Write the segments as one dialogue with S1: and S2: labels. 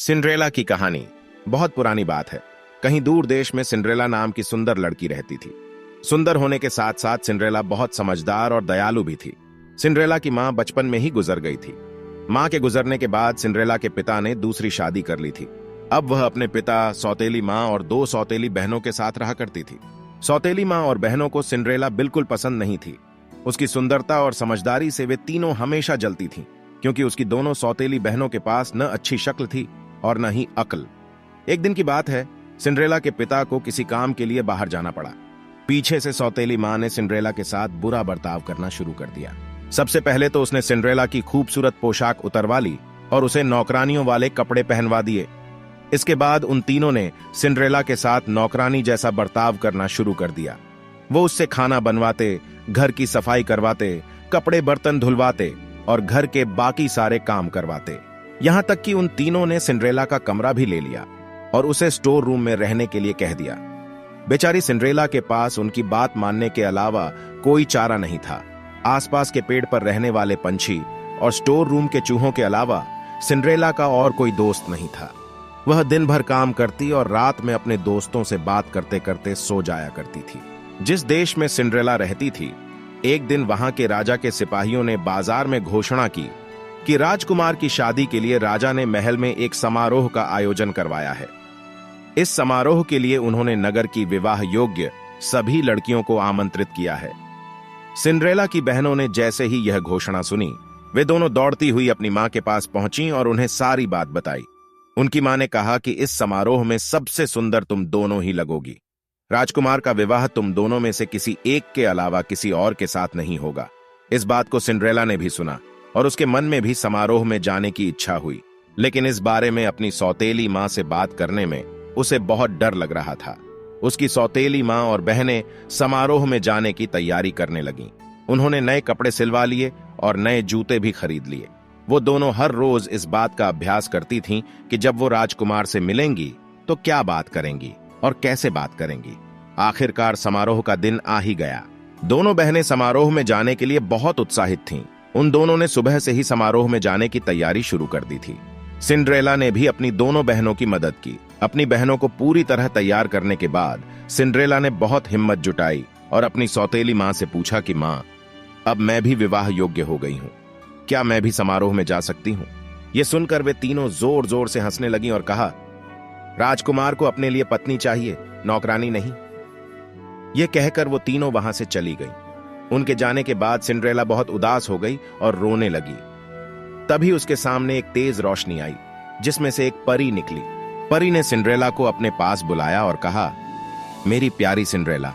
S1: Cinderella की कहानी बहुत पुरानी बात है। कहीं दूर देश में सिंड्रेला नाम की सुंदर लड़की रहती थी। सुंदर होने के साथ साथ सिंड्रेला बहुत समझदार और दयालु भी थी। सिंड्रेला की मां बचपन में ही गुजर गई थी। मां के गुजरने के बाद सिंड्रेला के पिता ने दूसरी शादी कर ली थी। अब वह अपने पिता, सौतेली मां और 2 सौतेली बहनों के साथ रहा करती थी। सौतेली मां और बहनों को सिंड्रेला बिल्कुल पसंद नहीं थी। उसकी सुंदरता और समझदारी से वे तीनों हमेशा जलती थीं, क्योंकि उसकी दोनों सौतेली बहनों के पास न अच्छी शक्ल थी और न ही अक्ल। एक दिन की बात है, सिंड्रेला के पिता को किसी काम के लिए बाहर जाना पड़ा। पीछे से सौतेली मां ने सिंड्रेला के साथ बुरा बर्ताव करना शुरू कर दिया। सबसे पहले तो उसने सिंड्रेला की खूबसूरत पोशाक उतरवा ली और उसे नौकरानियों वाले कपड़े पहनवा दिए। इसके बाद उन तीनों ने सिंड्रेला के साथ नौकरानी जैसा बर्ताव करना शुरू कर दिया। वो उससे खाना बनवाते, घर की सफाई करवाते, कपड़े बर्तन धुलवाते और घर के बाकी सारे काम करवाते। यहां तक कि उन तीनों ने सिंड्रेला का कमरा भी ले लिया और उसे स्टोर रूम में रहने के लिए कह दिया। बेचारी सिंड्रेला के पास उनकी बात मानने के अलावा कोई चारा नहीं था। आसपास के पेड़ पर रहने वाले पंछी और स्टोर रूम के चूहों के अलावा सिंड्रेला का और कोई दोस्त नहीं था। वह दिन भर काम करती और रात में अपने दोस्तों से बात करते करते सो जाया करती थी। जिस देश में सिंड्रेला रहती थी, एक दिन वहां के राजा के सिपाहियों ने बाजार में घोषणा की कि राजकुमार की शादी के लिए राजा ने महल में एक समारोह का आयोजन करवाया है। इस समारोह के लिए उन्होंने नगर की विवाह योग्य सभी लड़कियों को आमंत्रित किया है। सिंड्रेला की बहनों ने जैसे ही यह घोषणा सुनी, वे दोनों दौड़ती हुई अपनी मां के पास पहुंची और उन्हें सारी बात बताई। उनकी मां ने कहा कि इस समारोह में सबसे सुंदर तुम दोनों ही लगोगी। राजकुमार का विवाह तुम दोनों में से किसी एक के अलावा किसी और के साथ नहीं होगा। इस बात को सिंड्रेला ने भी सुना और उसके मन में भी समारोह में जाने की इच्छा हुई, लेकिन इस बारे में अपनी सौतेली मां से बात करने में उसे बहुत डर लग रहा था। उसकी सौतेली मां और बहनें समारोह में जाने की तैयारी करने लगीं। उन्होंने नए कपड़े सिलवा लिए और नए जूते भी खरीद लिए। वो दोनों हर रोज इस बात का अभ्यास करती थीं कि जब वो राजकुमार से मिलेंगी तो क्या बात करेंगी और कैसे बात करेंगी। आखिरकार समारोह का दिन आ ही गया। दोनों बहनें समारोह में जाने के लिए बहुत उत्साहित थीं। उन दोनों ने सुबह से ही समारोह में जाने की तैयारी शुरू कर दी थी। सिंड्रेला ने भी अपनी दोनों बहनों की मदद की। अपनी बहनों को पूरी तरह तैयार करने के बाद सिंड्रेला ने बहुत हिम्मत जुटाई और अपनी सौतेली मां से पूछा कि मां, अब मैं भी विवाह योग्य हो गई हूं, क्या मैं भी समारोह में जा सकती हूं? यह सुनकर वे तीनों जोर जोर से हंसने लगीं और कहा, राजकुमार को अपने लिए पत्नी चाहिए, नौकरानी नहीं। यह कहकर वो तीनों वहां से चली गईं। उनके जाने के बाद सिंड्रेला बहुत उदास हो गई और रोने लगी। तभी उसके सामने एक तेज रोशनी आई, जिसमें से एक परी निकली। परी ने सिंड्रेला को अपने पास बुलाया और कहा, मेरी प्यारी सिंड्रेला,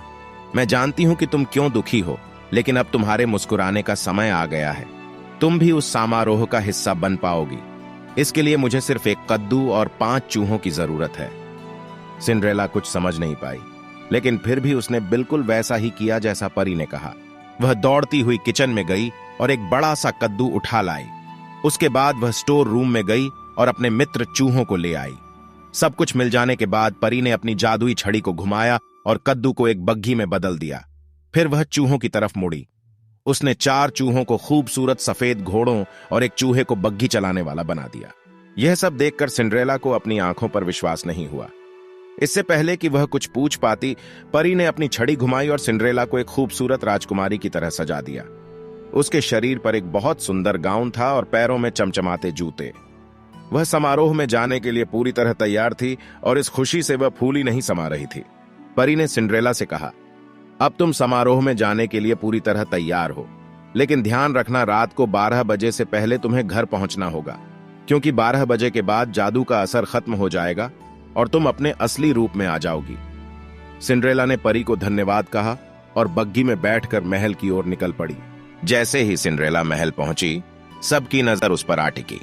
S1: मैं जानती हूं कि तुम क्यों दुखी हो, लेकिन अब तुम्हारे मुस्कुराने का समय आ गया है। तुम भी उस समारोह का हिस्सा बन पाओगी। इसके लिए मुझे सिर्फ एक कद्दू और 5 चूहों की जरूरत है। सिंड्रेला कुछ समझ नहीं पाई, लेकिन फिर भी उसने बिल्कुल वैसा ही किया जैसा परी ने कहा। वह दौड़ती हुई किचन में गई और एक बड़ा सा कद्दू उठा लाई। उसके बाद वह स्टोर रूम में गई और अपने मित्र चूहों को ले आई। सब कुछ मिल जाने के बाद परी ने अपनी जादुई छड़ी को घुमाया और कद्दू को एक बग्घी में बदल दिया। फिर वह चूहों की तरफ मुड़ी। उसने 4 चूहों को खूबसूरत सफेद घोड़ों और एक चूहे को बग्घी चलाने वाला बना दिया। यह सब देखकर सिंड्रेला को अपनी आंखों पर विश्वास नहीं हुआ। इससे पहले कि वह कुछ पूछ पाती, परी ने अपनी छड़ी घुमाई और सिंड्रेला को एक खूबसूरत राजकुमारी की तरह सजा दिया। उसके शरीर पर एक बहुत सुंदर गाउन था और पैरों में चमचमाते जूते। वह समारोह में जाने के लिए पूरी तरह तैयार थी और इस खुशी से वह फूली नहीं समा रही थी। परी ने सिंड्रेला से कहा, अब तुम समारोह में जाने के लिए पूरी तरह तैयार हो, लेकिन ध्यान रखना, रात को 12 बजे से पहले तुम्हें घर पहुंचना होगा, क्योंकि 12 बजे के बाद जादू का असर खत्म हो जाएगा और तुम अपने असली रूप में आ जाओगी। सिंड्रेला ने परी को धन्यवाद कहा और बग्घी में बैठकर महल की ओर निकल पड़ी। जैसे ही सिंड्रेला महल पहुंची, सबकी नजर उस पर आ टिकी।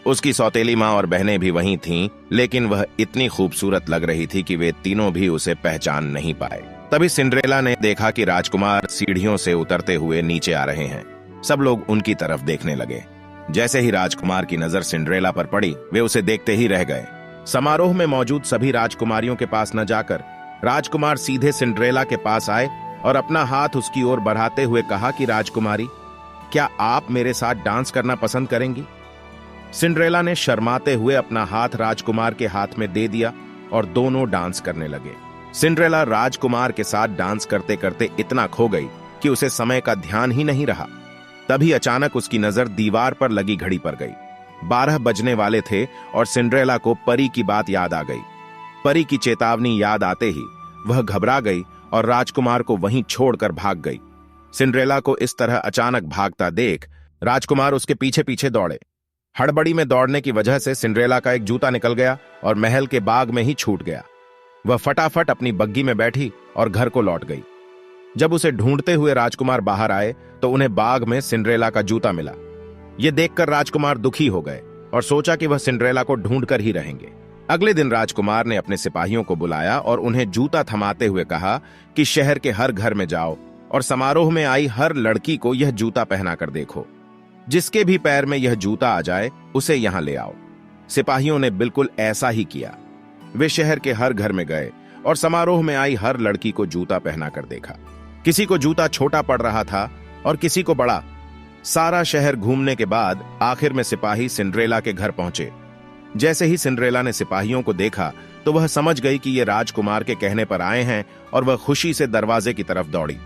S1: उसकी सौतेली मां और बहनें भी वहीं थीं, लेकिन वह इतनी खूबसूरत लग रही थी कि वे तीनों भी उसे पहचान नहीं पाए। तभी सिंड्रेला ने देखा कि राजकुमार सीढ़ियों से उतरते हुए नीचे आ रहे हैं। सब लोग उनकी तरफ देखने लगे। जैसे ही राजकुमार की नजर सिंड्रेला पर पड़ी, वे उसे देखते ही रह गए। समारोह में मौजूद सभी राजकुमारियों के पास न जाकर राजकुमार सीधे सिंड्रेला के पास आए और अपना हाथ उसकी ओर बढ़ाते हुए कहा कि राजकुमारी, क्या आप मेरे साथ डांस करना पसंद करेंगी? सिंड्रेला ने शर्माते हुए अपना हाथ राजकुमार के हाथ में दे दिया और दोनों डांस करने लगे। सिंड्रेला राजकुमार के साथ डांस करते करते इतना खो गई कि उसे समय का ध्यान ही नहीं रहा। तभी अचानक उसकी नजर दीवार पर लगी घड़ी पर गई। 12 बजने वाले थे और सिंड्रेला को परी की बात याद आ गई। परी की चेतावनी याद आते ही वह घबरा गई और राजकुमार को वहीं छोड़कर भाग गई। सिंड्रेला को इस तरह अचानक भागता देख राजकुमार उसके पीछे पीछे दौड़े। हड़बड़ी में दौड़ने की वजह से सिंड्रेला का एक जूता निकल गया और महल के बाग में ही छूट गया। वह फटाफट अपनी बग्गी में बैठी और घर को लौट गई। जब उसे ढूंढते हुए राजकुमार बाहर आए तो उन्हें बाग में सिंड्रेला का जूता मिला। यह देखकर राजकुमार दुखी हो गए और सोचा कि वह सिंड्रेला को ढूंढकर ही रहेंगे। अगले दिन राजकुमार ने अपने सिपाहियों को बुलाया और उन्हें जूता थमाते हुए कहा कि शहर के हर घर में जाओ और समारोह में आई हर लड़की को यह जूता पहनाकर देखो। जिसके भी पैर में यह जूता आ जाए उसे यहां ले आओ। सिपाहियों ने बिल्कुल ऐसा ही किया। वे शहर के हर घर में गए और समारोह में आई हर लड़की को जूता पहनाकर देखा। किसी को जूता छोटा पड़ रहा था और किसी को बड़ा। सारा शहर घूमने के बाद आखिर में सिपाही सिंड्रेला के घर पहुंचे। जैसे ही सिंड्रेला ने सिपाहियों को देखा तो वह समझ गई कि ये राजकुमार के कहने पर आए हैं और वह खुशी से दरवाजे की तरफ दौड़ी।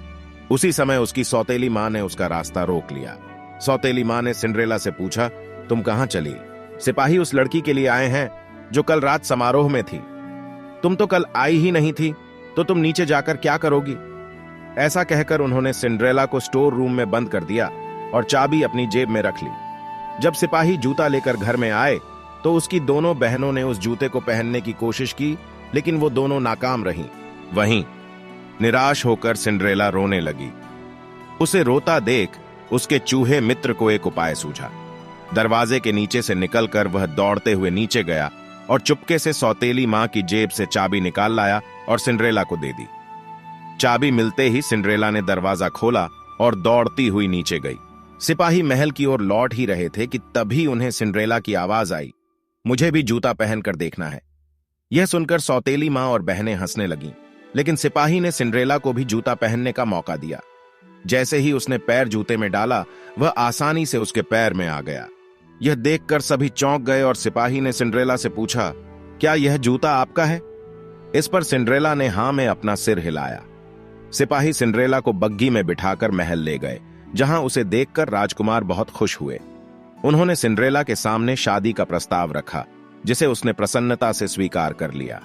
S1: उसी समय उसकी सौतेली मां ने उसका रास्ता रोक लिया। सौतेली मां ने सिंड्रेला से पूछा, तुम कहां चली? सिपाही उस लड़की के लिए आए हैं जो कल रात समारोह में थी। तुम तो कल आई ही नहीं थी, तो तुम नीचे जाकर क्या करोगी? ऐसा कहकर उन्होंने सिंड्रेला को स्टोर रूम में बंद कर दिया और चाबी अपनी जेब में रख ली। जब सिपाही जूता लेकर घर में आए तो उसकी दोनों बहनों ने उस जूते को पहनने की कोशिश की, लेकिन वो दोनों नाकाम रहीं। वहीं निराश होकर सिंड्रेला रोने लगी। उसे रोता देख उसके चूहे मित्र को एक उपाय सूझा। दरवाजे के नीचे से निकलकर वह दौड़ते हुए नीचे गया और चुपके से सौतेली मां की जेब से चाबी निकाल लाया और सिंड्रेला को दे दी। चाबी मिलते ही सिंड्रेला ने दरवाजा खोला और दौड़ती हुई नीचे गई। सिपाही महल की ओर लौट ही रहे थे कि तभी उन्हें सिंड्रेला की आवाज आई, मुझे भी जूता पहनकर देखना है। यह सुनकर सौतेली मां और बहनें हंसने लगीं, लेकिन सिपाही ने सिंड्रेला को भी जूता पहनने का मौका दिया। जैसे ही उसने पैर जूते में डाला वह आसानी से उसके पैर में आ गया। यह देखकर सभी चौंक गए और सिपाही ने सिंड्रेला से पूछा, क्या यह जूता आपका है? इस पर सिंड्रेला ने हां में अपना सिर हिलाया। सिपाही सिंड्रेला को बग्गी में बिठाकर महल ले गए, जहां उसे देखकर राजकुमार बहुत खुश हुए। उन्होंने सिंड्रेला के सामने शादी का प्रस्ताव रखा, जिसे उसने प्रसन्नता से स्वीकार कर लिया।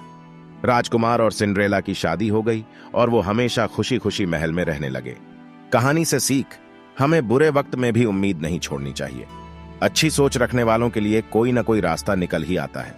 S1: राजकुमार और सिंड्रेला की शादी हो गई और वो हमेशा खुशी खुशी महल में रहने लगे। कहानी से सीख, हमें बुरे वक्त में भी उम्मीद नहीं छोड़नी चाहिए। अच्छी सोच रखने वालों के लिए कोई ना कोई रास्ता निकल ही आता है।